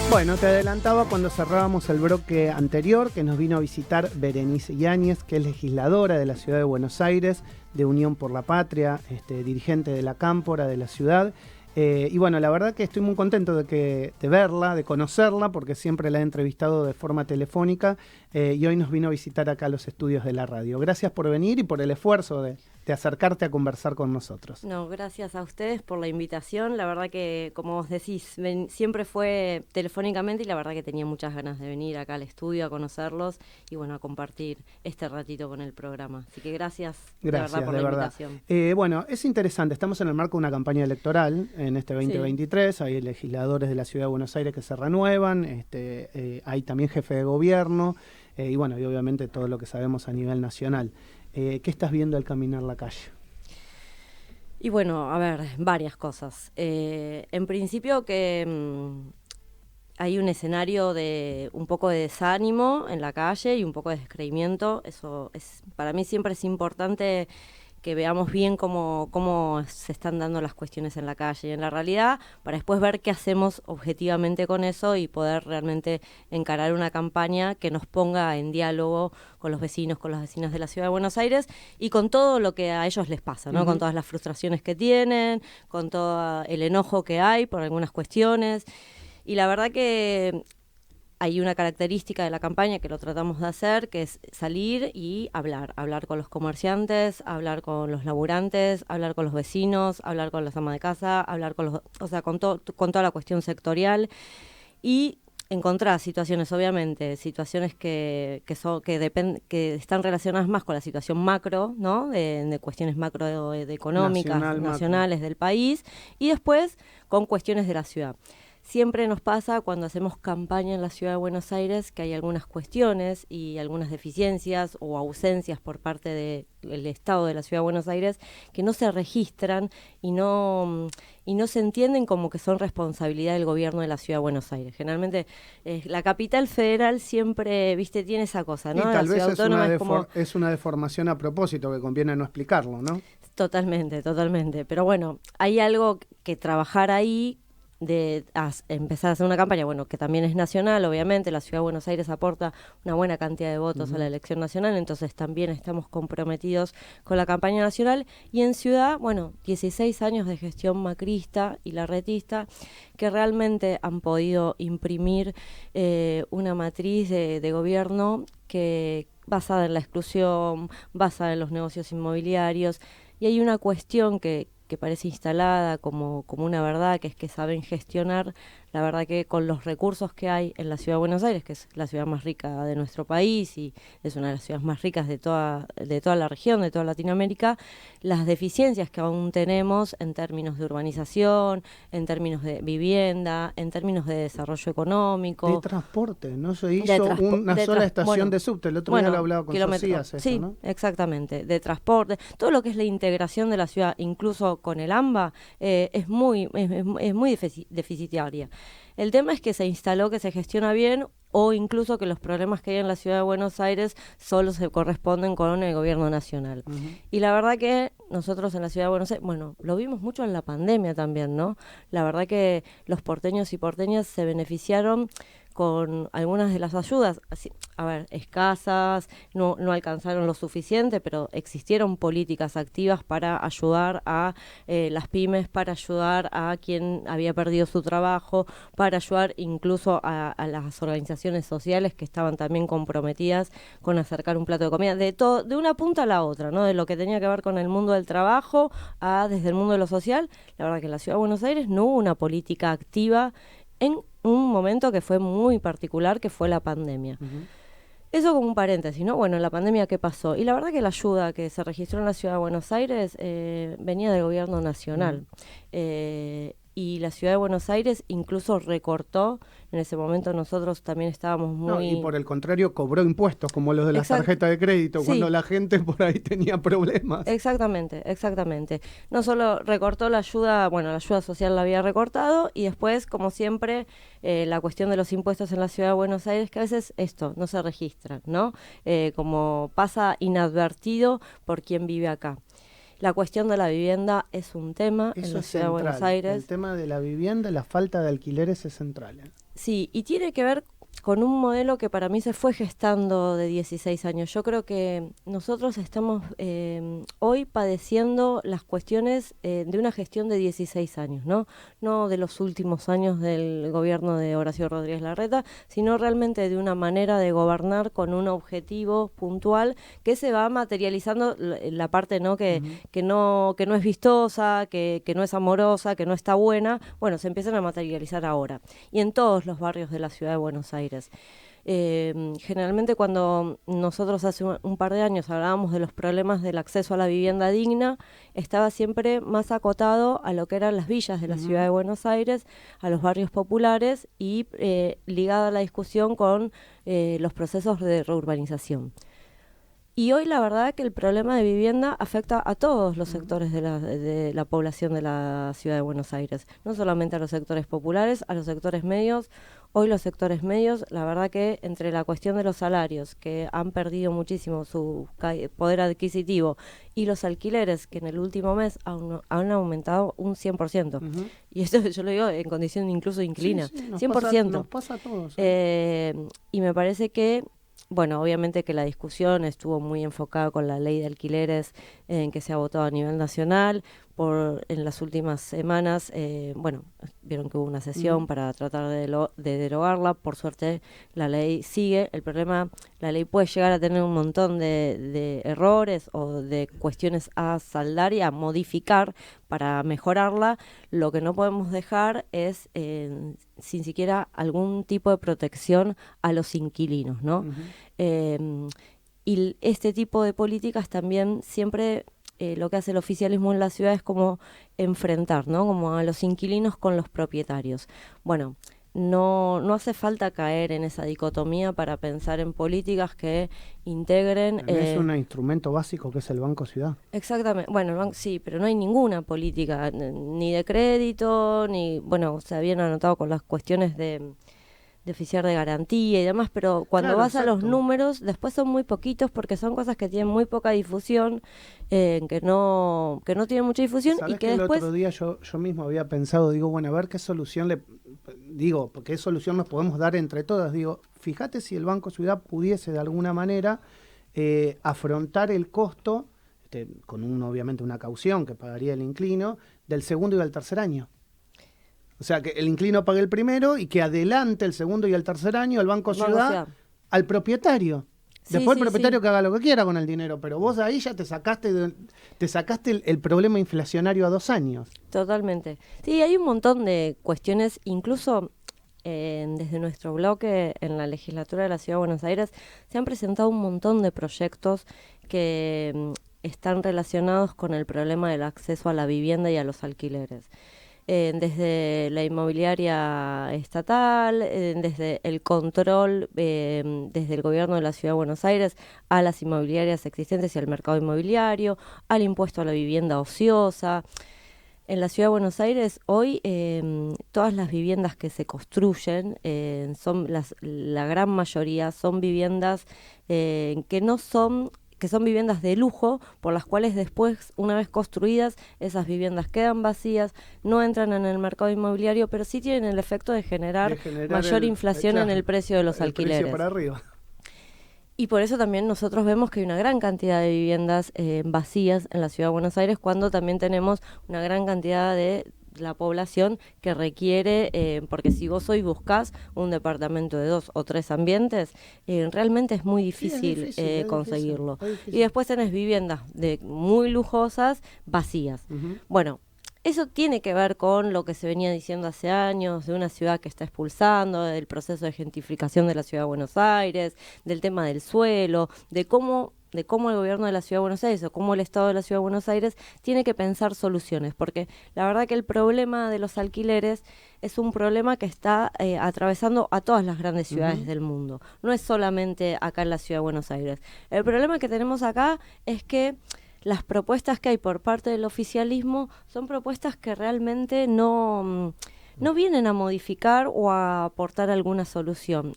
Bueno, te adelantaba cuando cerrábamos el bloque anterior que nos vino a visitar Berenice Yáñez, que es legisladora de la Ciudad de Buenos Aires, de Unión por la Patria, dirigente de la Cámpora de la ciudad. Y bueno, la verdad que estoy muy contento de verla, de conocerla, porque siempre la he entrevistado de forma telefónica y hoy nos vino a visitar acá a los estudios de la radio. Gracias por venir y por el esfuerzo de acercarte a conversar con nosotros. No, gracias a ustedes por la invitación. La verdad que, como vos decís, siempre fue telefónicamente y la verdad que tenía muchas ganas de venir acá al estudio a conocerlos y bueno, a compartir este ratito con el programa. Así que gracias de verdad por la invitación. Bueno, es interesante, estamos en el marco de una campaña electoral en este 2023, sí. Hay legisladores de la Ciudad de Buenos Aires que se renuevan, hay también jefe de gobierno y bueno, y obviamente todo lo que sabemos a nivel nacional. ¿Qué estás viendo al caminar la calle? Y bueno, a ver, varias cosas. En principio que hay un escenario de un poco de desánimo en la calle y un poco de descreimiento. Eso es, para mí siempre es importante que veamos bien cómo se están dando las cuestiones en la calle y en la realidad, para después ver qué hacemos objetivamente con eso y poder realmente encarar una campaña que nos ponga en diálogo con los vecinos, con las vecinas de la Ciudad de Buenos Aires y con todo lo que a ellos les pasa, ¿no? Uh-huh. Con todas las frustraciones que tienen, con todo el enojo que hay por algunas cuestiones. Y la verdad que hay una característica de la campaña que lo tratamos de hacer, que es salir y hablar con los comerciantes, hablar con los laburantes, hablar con los vecinos, hablar con las amas de casa, hablar con los, o sea, con toda la cuestión sectorial y encontrar situaciones, obviamente, situaciones que están relacionadas más con la situación macro, ¿no? De cuestiones macro económicas, nacionales del país, y después con cuestiones de la ciudad. Siempre nos pasa cuando hacemos campaña en la Ciudad de Buenos Aires que hay algunas cuestiones y algunas deficiencias o ausencias por parte del Estado de la Ciudad de Buenos Aires que no se registran y no se entienden como que son responsabilidad del gobierno de la Ciudad de Buenos Aires. Generalmente la capital federal siempre, tiene esa cosa, ¿no? Y tal vez es una deformación a propósito que conviene no explicarlo, ¿no? Totalmente. Pero bueno, hay algo que trabajar ahí de empezar a hacer una campaña, bueno, que también es nacional, obviamente, la Ciudad de Buenos Aires aporta una buena cantidad de votos a la elección nacional, entonces también estamos comprometidos con la campaña nacional, y en Ciudad, bueno, 16 años de gestión macrista y larretista, que realmente han podido imprimir una matriz de gobierno que basada en la exclusión, basada en los negocios inmobiliarios, y hay una cuestión que parece instalada como una verdad, que es que saben gestionar, la verdad que con los recursos que hay en la Ciudad de Buenos Aires, que es la ciudad más rica de nuestro país y es una de las ciudades más ricas de toda la región, de toda Latinoamérica, las deficiencias que aún tenemos en términos de urbanización, en términos de vivienda, en términos de desarrollo económico. De transporte, no se hizo una sola estación de subte, el otro día lo hablaba con Socias. Sí, ¿no? Exactamente, de transporte, todo lo que es la integración de la ciudad, incluso con el AMBA, es muy deficitaria. El tema es que se instaló que se gestiona bien o incluso que los problemas que hay en la Ciudad de Buenos Aires solo se corresponden con el gobierno nacional. Uh-huh. Y la verdad que nosotros en la Ciudad de Buenos Aires, bueno, lo vimos mucho en la pandemia también, ¿no? La verdad que los porteños y porteñas se beneficiaron con algunas de las ayudas, así, escasas, no alcanzaron lo suficiente, pero existieron políticas activas para ayudar a las pymes, para ayudar a quien había perdido su trabajo, para ayudar incluso a las organizaciones sociales que estaban también comprometidas con acercar un plato de comida, de una punta a la otra, ¿no? De lo que tenía que ver con el mundo del trabajo desde el mundo de lo social. La verdad que en la Ciudad de Buenos Aires no hubo una política activa en un momento que fue muy particular, que fue la pandemia. Uh-huh. Eso como un paréntesis, ¿no? Bueno, la pandemia, ¿qué pasó? Y la verdad que la ayuda que se registró en la Ciudad de Buenos Aires venía del gobierno nacional. Uh-huh. Y la Ciudad de Buenos Aires incluso recortó, en ese momento nosotros también estábamos muy... No, y por el contrario cobró impuestos, como los de las tarjetas de crédito, sí, cuando la gente por ahí tenía problemas. Exactamente. No solo recortó la ayuda, bueno, la ayuda social la había recortado, y después, como siempre, la cuestión de los impuestos en la Ciudad de Buenos Aires, que a veces esto no se registra, ¿no? Como pasa inadvertido por quien vive acá. La cuestión de la vivienda es un tema en la ciudad de Buenos Aires. El tema de la vivienda, la falta de alquileres es central. Sí, y tiene que ver con un modelo que para mí se fue gestando de 16 años. Yo creo que nosotros estamos hoy padeciendo las cuestiones de una gestión de 16 años, ¿no? No de los últimos años del gobierno de Horacio Rodríguez Larreta, sino realmente de una manera de gobernar con un objetivo puntual que se va materializando la parte, ¿no? Que no es vistosa, que no es amorosa, que no está buena. Bueno, se empiezan a materializar ahora. Y en todos los barrios de la ciudad de Buenos Aires. Generalmente cuando nosotros hace un par de años hablábamos de los problemas del acceso a la vivienda digna, estaba siempre más acotado a lo que eran las villas de la ciudad de Buenos Aires, a los barrios populares y ligada a la discusión con los procesos de reurbanización. Y hoy la verdad que el problema de vivienda afecta a todos los sectores de la población de la ciudad de Buenos Aires, no solamente a los sectores populares, a los sectores medios. Hoy los sectores medios, la verdad que entre la cuestión de los salarios, que han perdido muchísimo su poder adquisitivo, y los alquileres, que en el último mes han aumentado un 100%. Y eso yo lo digo en condición incluso de inquilina, sí, 100%. Nos pasa a todos. Y me parece que bueno, obviamente que la discusión estuvo muy enfocada con la ley de alquileres en que se ha votado a nivel nacional. En las últimas semanas, bueno, vieron que hubo una sesión para tratar de derogarla. Por suerte, la ley sigue. El problema, la ley puede llegar a tener un montón de errores o de cuestiones a saldar y a modificar para mejorarla. Lo que no podemos dejar es sin siquiera algún tipo de protección a los inquilinos, ¿no? Y este tipo de políticas también siempre lo que hace el oficialismo en la ciudad es como enfrentar, ¿no? Como a los inquilinos con los propietarios. Bueno, no hace falta caer en esa dicotomía para pensar en políticas que integren... Es un instrumento básico que es el Banco Ciudad. Exactamente. Bueno, el banco sí, pero no hay ninguna política, ni de crédito, ni... Bueno, se habían anotado con las cuestiones de oficiar de garantía y demás, pero cuando vas a los números, después son muy poquitos porque son cosas que tienen muy poca difusión, que no tienen mucha difusión y que después... El otro día yo mismo había pensado, digo, bueno, a ver qué solución qué solución nos podemos dar entre todas. Digo, fíjate si el Banco Ciudad pudiese de alguna manera afrontar el costo, con obviamente una caución que pagaría el inquilino, del segundo y del tercer año. O sea, que el inquilino pague el primero y que adelante el segundo y el tercer año el Banco Ciudad al propietario. Después el propietario que haga lo que quiera con el dinero, pero vos ahí ya te sacaste el problema inflacionario a 2 años. Totalmente. Sí, hay un montón de cuestiones, incluso desde nuestro bloque en la legislatura de la Ciudad de Buenos Aires se han presentado un montón de proyectos que están relacionados con el problema del acceso a la vivienda y a los alquileres. Desde la inmobiliaria estatal, desde el control, desde el gobierno de la Ciudad de Buenos Aires a las inmobiliarias existentes y al mercado inmobiliario, al impuesto a la vivienda ociosa. En la Ciudad de Buenos Aires hoy todas las viviendas que se construyen, la gran mayoría son viviendas que son viviendas de lujo, por las cuales después, una vez construidas, esas viviendas quedan vacías, no entran en el mercado inmobiliario, pero sí tienen el efecto de generar mayor inflación en el precio de los alquileres. Precio para arriba. Y por eso también nosotros vemos que hay una gran cantidad de viviendas vacías en la Ciudad de Buenos Aires, cuando también tenemos una gran cantidad de la población que requiere, porque si vos hoy buscás un departamento de 2 o 3 ambientes, realmente es muy difícil, conseguirlo. Y después tenés viviendas muy lujosas, vacías. Bueno, eso tiene que ver con lo que se venía diciendo hace años, de una ciudad que está expulsando, del proceso de gentrificación de la Ciudad de Buenos Aires, del tema del suelo, de cómo el gobierno de la Ciudad de Buenos Aires o cómo el Estado de la Ciudad de Buenos Aires tiene que pensar soluciones, porque la verdad que el problema de los alquileres es un problema que está atravesando a todas las grandes ciudades del mundo, no es solamente acá en la Ciudad de Buenos Aires. El problema que tenemos acá es que las propuestas que hay por parte del oficialismo son propuestas que realmente no vienen a modificar o a aportar alguna solución.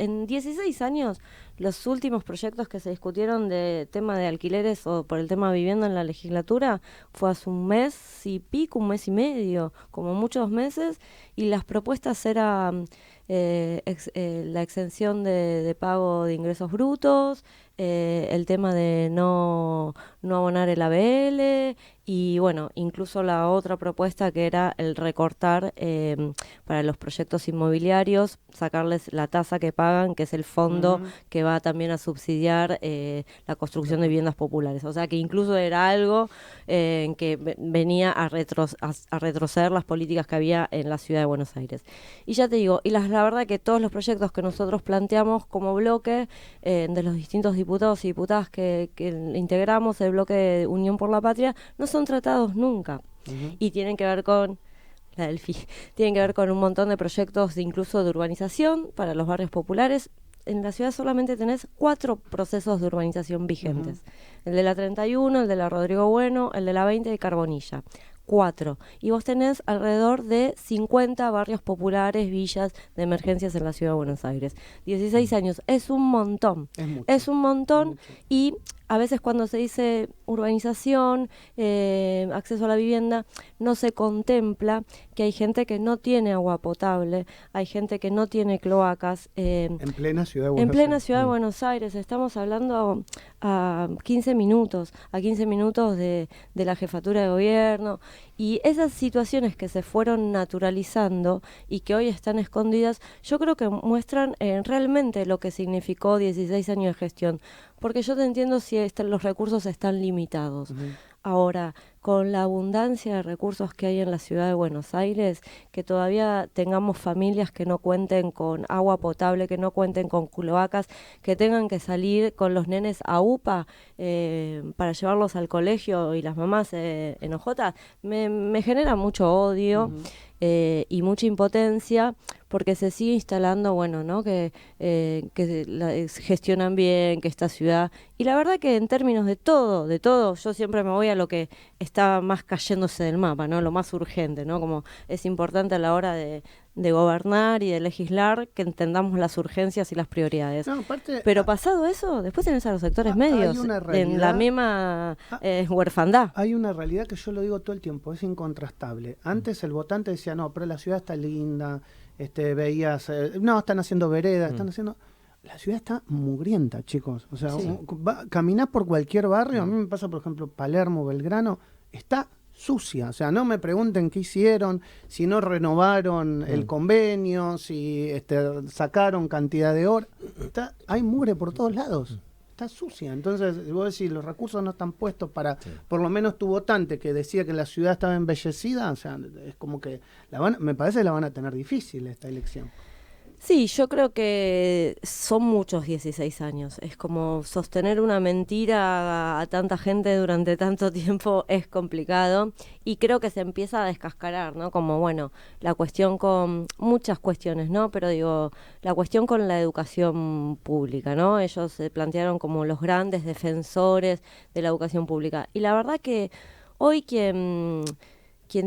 en 16 años, los últimos proyectos que se discutieron de tema de alquileres o por el tema de vivienda en la legislatura fue hace un mes y pico, un mes y medio, como muchos meses, y las propuestas eran la exención de pago de ingresos brutos, el tema de no abonar el ABL y bueno, incluso la otra propuesta que era el recortar para los proyectos inmobiliarios, sacarles la tasa que pagan, que es el fondo que va también a subsidiar la construcción de viviendas populares. O sea que incluso era algo que venía a retroceder las políticas que había en la ciudad de Buenos Aires. Y ya te digo, y la verdad que todos los proyectos que nosotros planteamos como bloque de los distintos diputados y diputadas que integramos el bloque de Unión por la Patria no son tratados nunca. Y tienen que ver con tienen que ver con un montón de proyectos incluso de urbanización para los barrios populares. En la ciudad solamente tenés 4 procesos de urbanización vigentes. El de la 31, el de la Rodrigo Bueno, el de la 20 de Carbonilla. 4. Y vos tenés alrededor de 50 barrios populares, villas de emergencias en la ciudad de Buenos Aires. 16 años, es un montón. Es un montón y a veces cuando se dice urbanización, acceso a la vivienda, no se contempla que hay gente que no tiene agua potable, hay gente que no tiene cloacas. En plena ciudad de Buenos En plena Aires. ciudad de Buenos Aires, estamos hablando a 15 minutos de la jefatura de gobierno. Y esas situaciones que se fueron naturalizando y que hoy están escondidas, yo creo que muestran realmente lo que significó 16 años de gestión. Porque yo te entiendo si los recursos están limitados. Ahora, con la abundancia de recursos que hay en la ciudad de Buenos Aires, que todavía tengamos familias que no cuenten con agua potable, que no cuenten con cloacas, que tengan que salir con los nenes a UPA para llevarlos al colegio y las mamás enojotas, me genera mucho odio. Y mucha impotencia porque se sigue instalando, bueno, ¿no? Que gestionan bien, que esta ciudad, y la verdad que en términos de todo, yo siempre me voy a lo que está más cayéndose del mapa, ¿no? Lo más urgente, ¿no? Como es importante a la hora de gobernar y de legislar que entendamos las urgencias y las prioridades. No, pero pasado eso, después tenés a los sectores medios en la misma huerfandad. Hay una realidad que yo lo digo todo el tiempo, es incontrastable. Antes el votante decía, no, pero la ciudad está linda, veías, no, están haciendo veredas, están haciendo... La ciudad está mugrienta, chicos. O sea, caminás por cualquier barrio, a mí me pasa, por ejemplo, Palermo, Belgrano, está sucia. O sea, no me pregunten qué hicieron, si no renovaron el convenio, si sacaron cantidad de horas. Hay mugre por todos lados. Está sucia. Entonces, vos decís, los recursos no están puestos para, por lo menos tu votante que decía que la ciudad estaba embellecida, o sea, es como que me parece que la van a tener difícil esta elección. Sí, yo creo que son muchos 16 años. Es como sostener una mentira a tanta gente durante tanto tiempo es complicado y creo que se empieza a descascarar, ¿no? Como, bueno, la cuestión con muchas cuestiones, ¿no? Pero digo, la cuestión con la educación pública, ¿no? Ellos se plantearon como los grandes defensores de la educación pública. Y la verdad que hoy quien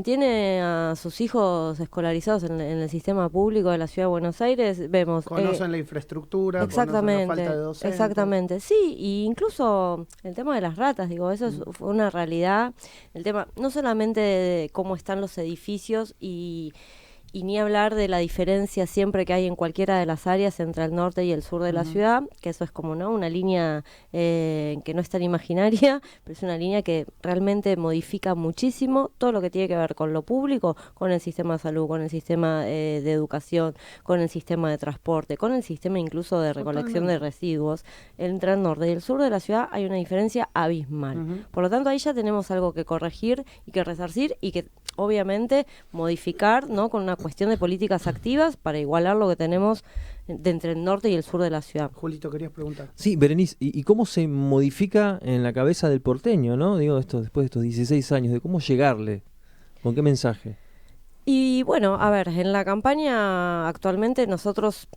tiene a sus hijos escolarizados en el sistema público de la Ciudad de Buenos Aires, vemos... Conocen la infraestructura, exactamente, conocen la falta de docentes. Exactamente, sí, y incluso el tema de las ratas, digo, eso fue una realidad. El tema, no solamente de cómo están los edificios y ni hablar de la diferencia siempre que hay en cualquiera de las áreas entre el norte y el sur de la ciudad, que eso es como, ¿no? Una línea que no es tan imaginaria, pero es una línea que realmente modifica muchísimo todo lo que tiene que ver con lo público, con el sistema de salud, con el sistema de educación, con el sistema de transporte, con el sistema incluso de recolección de residuos. Entre el norte y el sur de la ciudad hay una diferencia abismal. Por lo tanto, ahí ya tenemos algo que corregir y que resarcir y que obviamente modificar, ¿no? Con una cuestión de políticas activas para igualar lo que tenemos de entre el norte y el sur de la ciudad. Julito, querías preguntar. Sí, Berenice, ¿y cómo se modifica en la cabeza del porteño, ¿no? Digo, después de estos 16 años, de cómo llegarle, ¿con qué mensaje? Y bueno, a ver, en la campaña actualmente nosotros,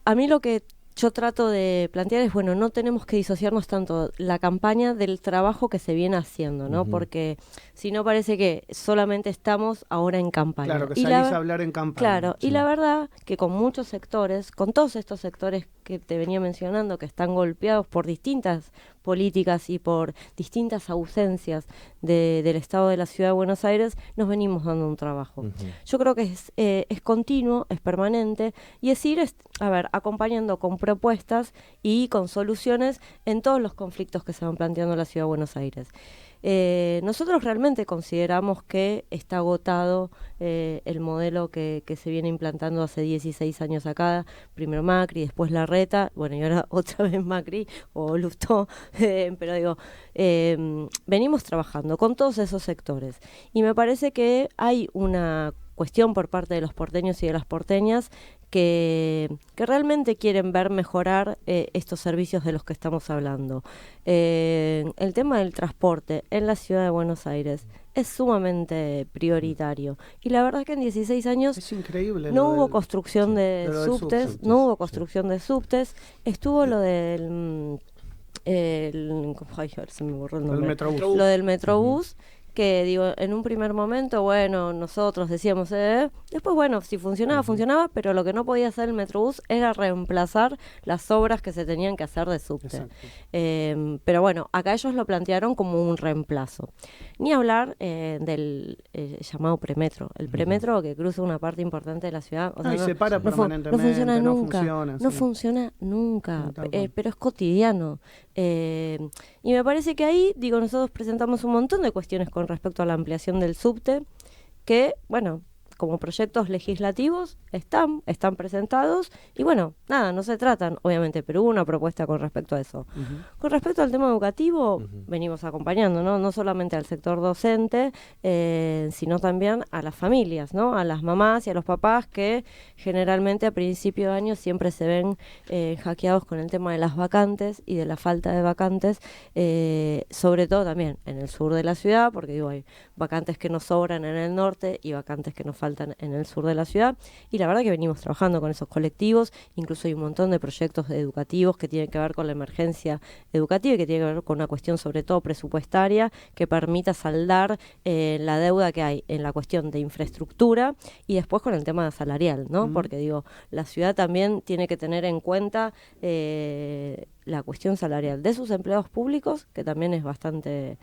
a mí lo que yo trato de plantear es, bueno, no tenemos que disociarnos tanto la campaña del trabajo que se viene haciendo, ¿no? Porque si no parece que solamente estamos ahora en campaña. Claro, que salís a hablar en campaña. Claro, y la verdad que con muchos sectores, con todos estos sectores que te venía mencionando, que están golpeados por distintas políticas y por distintas ausencias del Estado de la Ciudad de Buenos Aires, nos venimos dando un trabajo. Yo creo que es continuo, es permanente, y es ir, acompañando con propuestas y con soluciones en todos los conflictos que se van planteando en la Ciudad de Buenos Aires. Nosotros realmente consideramos que está agotado el modelo que se viene implantando hace 16 años acá, primero Macri, después Larreta, bueno, y ahora otra vez Macri o Lustó, pero digo, venimos trabajando con todos esos sectores y me parece que hay una cuestión por parte de los porteños y de las porteñas que realmente quieren ver mejorar estos servicios de los que estamos hablando. El tema del transporte en la ciudad de Buenos Aires es sumamente prioritario. Y la verdad es que en 16 años es increíble, no hubo construcción de subtes, no hubo construcción de subtes, estuvo lo del... se me borró el nombre. Lo del Metrobús. Que digo, en un primer momento, bueno, nosotros decíamos, después, bueno, si funcionaba, funcionaba, pero lo que no podía hacer el Metrobús era reemplazar las obras que se tenían que hacer de subte. Pero bueno, acá ellos lo plantearon como un reemplazo. Ni hablar del llamado premetro. El premetro que cruza una parte importante de la ciudad. O sea, y se para permanentemente, no funciona nunca. No funciona nunca, pero es cotidiano. Y me parece que ahí, digo, nosotros presentamos un montón de cuestiones con respecto a la ampliación del subte, que, bueno, como proyectos legislativos están presentados y bueno, nada, no se tratan, obviamente, pero hubo una propuesta con respecto a eso. Con respecto al tema educativo, venimos acompañando, no solamente al sector docente, sino también a las familias, ¿no? A las mamás y a los papás que generalmente a principio de año siempre se ven hackeados con el tema de las vacantes y de la falta de vacantes, sobre todo también en el sur de la ciudad, porque digo, hay vacantes que nos sobran en el norte y vacantes que nos faltan en el sur de la ciudad, y la verdad que venimos trabajando con esos colectivos, incluso hay un montón de proyectos educativos que tienen que ver con la emergencia educativa y que tienen que ver con una cuestión sobre todo presupuestaria que permita saldar la deuda que hay en la cuestión de infraestructura y después con el tema salarial, ¿no? Porque digo, la ciudad también tiene que tener en cuenta la cuestión salarial de sus empleados públicos, que también es bastante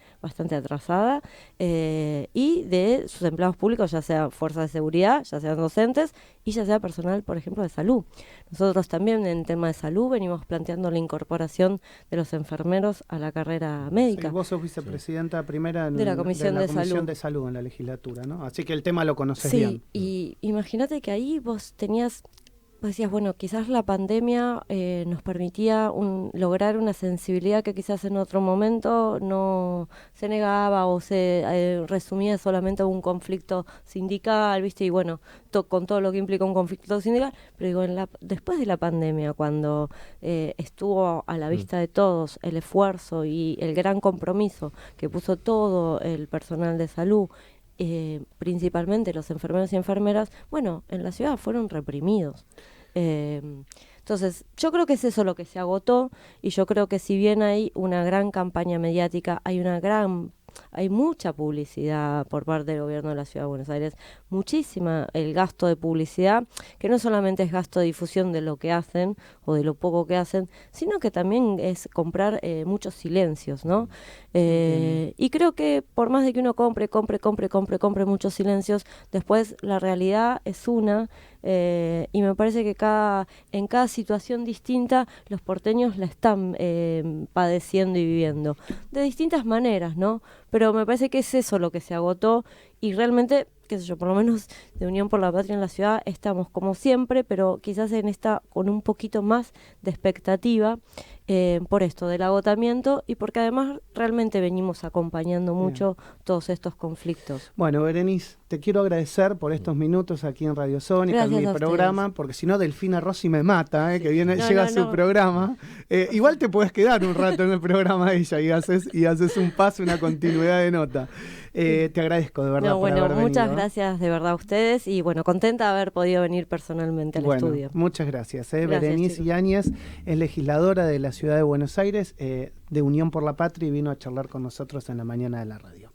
atrasada, y de sus empleados públicos, ya sea fuerzas de seguridad, ya sean docentes y ya sea personal, por ejemplo, de salud. Nosotros también en tema de salud venimos planteando la incorporación de los enfermeros a la carrera médica. Sí, vos sos vicepresidenta primera de la Comisión de Salud en la legislatura, ¿no? Así que el tema lo conoces bien. Sí, y imagínate que ahí vos decías, bueno, quizás la pandemia nos permitía lograr una sensibilidad que quizás en otro momento no se negaba o se resumía solamente a un conflicto sindical, ¿viste? Y bueno, con todo lo que implica un conflicto sindical, pero digo, después de la pandemia, cuando estuvo a la vista de todos el esfuerzo y el gran compromiso que puso todo el personal de salud, principalmente los enfermeros y enfermeras, bueno, en la ciudad fueron reprimidos. Entonces, yo creo que es eso lo que se agotó, y yo creo que si bien hay una gran campaña mediática, hay mucha publicidad por parte del gobierno de la Ciudad de Buenos Aires, muchísima el gasto de publicidad, que no solamente es gasto de difusión de lo que hacen o de lo poco que hacen, sino que también es comprar muchos silencios, ¿no? Y creo que por más de que uno compre muchos silencios, después la realidad es una, y me parece que en cada situación distinta los porteños la están padeciendo y viviendo de distintas maneras, ¿no? Pero me parece que es eso lo que se agotó, y realmente, qué sé yo, por lo menos de Unión por la Patria en la ciudad estamos como siempre, pero quizás en esta con un poquito más de expectativa, por esto del agotamiento y porque además realmente venimos acompañando mucho todos estos conflictos. Bueno, Berenice, te quiero agradecer por estos minutos aquí en Radio Sónica, en mi programa, porque si no Delfina Rossi me mata, que llega a su programa. Igual te puedes quedar un rato en el programa de ella y haces un paso, una continuidad de nota. Te agradezco de verdad por haber venido. Muchas gracias de verdad a ustedes y bueno, contenta de haber podido venir personalmente al estudio. Muchas gracias. Berenice Yáñez es legisladora de la Ciudad de Buenos Aires, de Unión por la Patria, y vino a charlar con nosotros en la mañana de la radio.